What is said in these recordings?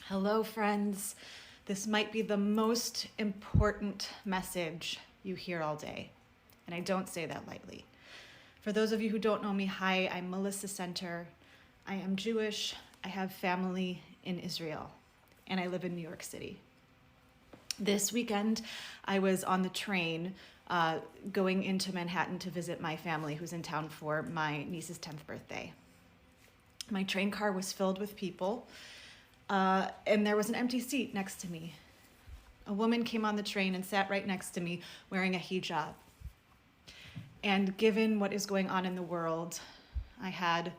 Hello, friends. This might be the most important message you hear all day, and I don't say that lightly. For those of you who don't know me, hi, I'm Melissa Center. I am Jewish, I have family in Israel, and I live in New York City. This weekend, I was on the train going into Manhattan to visit my family who's in town for my niece's 10th birthday. My train car was filled with people, and there was an empty seat next to me. A woman came on the train and sat right next to me wearing a hijab. And given what is going on in the world, I had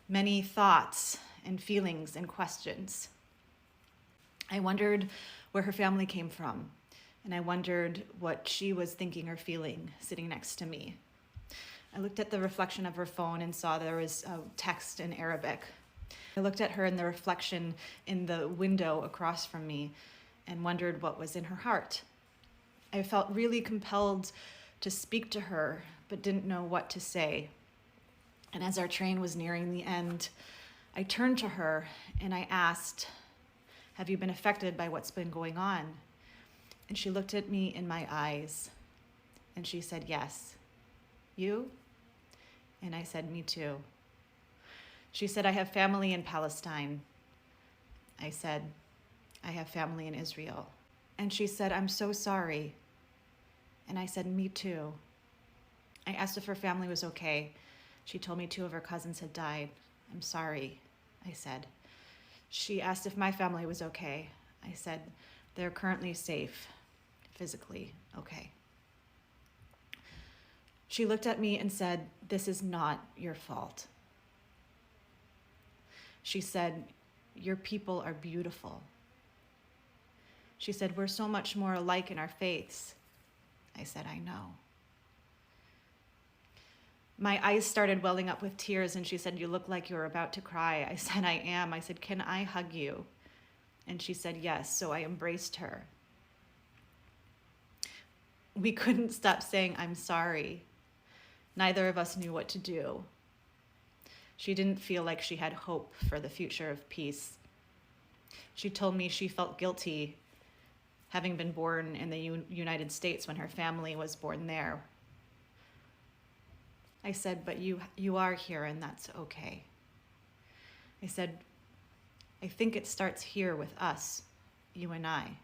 many thoughts and feelings and questions. I wondered where her family came from, and I wondered what she was thinking or feeling sitting next to me. I looked at the reflection of her phone and saw there was a text in Arabic. I looked at her in the reflection in the window across from me and wondered what was in her heart. I felt really compelled to speak to her, but didn't know what to say. And as our train was nearing the end, I turned to her and I asked, "Have you been affected by what's been going on?" And she looked at me in my eyes and she said, "Yes." "You?" And I said, "Me too." She said, "I have family in Palestine." I said, "I have family in Israel." And she said, "I'm so sorry." And I said, "Me too." I asked if her family was okay. She told me 2 of her cousins had died. "I'm sorry," I said. She asked if my family was okay. I said, "They're currently safe, physically okay." She looked at me and said, "This is not your fault." She said, "Your people are beautiful." She said, "We're so much more alike in our faiths." I said, "I know." My eyes started welling up with tears and she said, "You look like you're about to cry." I said, "I am." I said, "Can I hug you?" And she said, "Yes." So I embraced her. We couldn't stop saying, "I'm sorry." Neither of us knew what to do. She didn't feel like she had hope for the future of peace. She told me she felt guilty having been born in the United States when her family was born there. I said, "But you are here and that's okay." I said, "I think it starts here with us, you and I."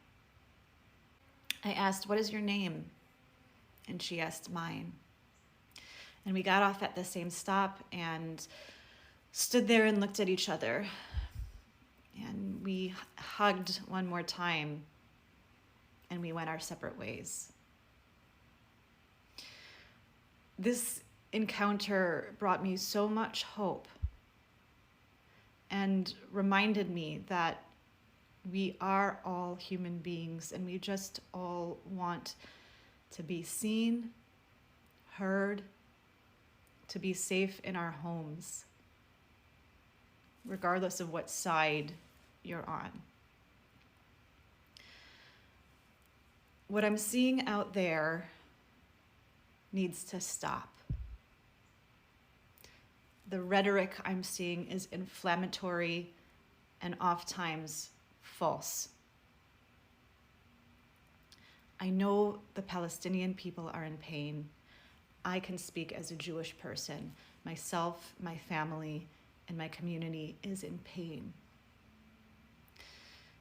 I asked, "What is your name?" And she asked mine. And we got off at the same stop and stood there and looked at each other. And we hugged one more time and we went our separate ways. This encounter brought me so much hope and reminded me that we are all human beings and we just all want to be seen, heard, to be safe in our homes, regardless of what side you're on. What I'm seeing out there needs to stop. The rhetoric I'm seeing is inflammatory and oftentimes false. I know the Palestinian people are in pain. I can speak as a Jewish person. Myself, my family, and my community is in pain.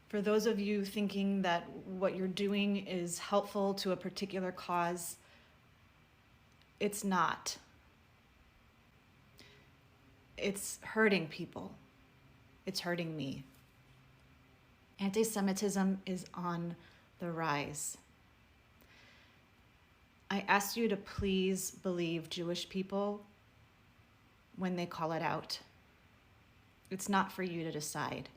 For those of you thinking that what you're doing is helpful to a particular cause, it's not. It's hurting people. It's hurting me. Anti-Semitism is on the rise. I ask you to please believe Jewish people when they call it out. It's not for you to decide.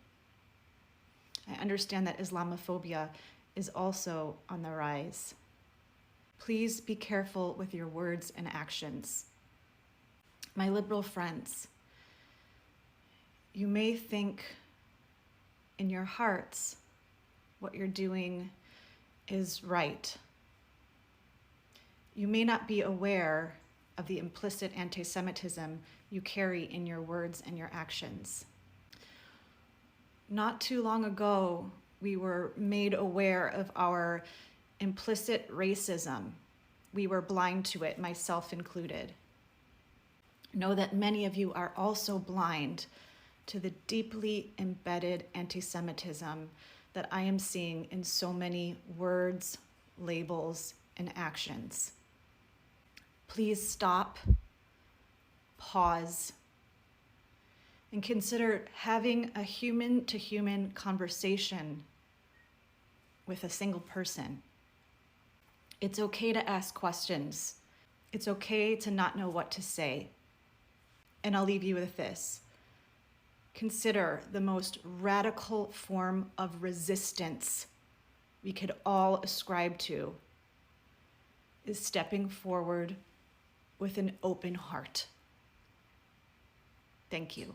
I understand that Islamophobia is also on the rise. Please be careful with your words and actions. My liberal friends, you may think in your hearts what you're doing is right. You may not be aware of the implicit anti-Semitism you carry in your words and your actions. Not too long ago, we were made aware of our implicit racism. We were blind to it, myself included. Know that many of you are also blind to the deeply embedded anti-Semitism that I am seeing in so many words, labels, and actions. Please stop, pause, and consider having a human-to-human conversation with a single person. It's okay to ask questions. It's okay to not know what to say. And I'll leave you with this. Consider the most radical form of resistance we could all ascribe to is stepping forward with an open heart. Thank you.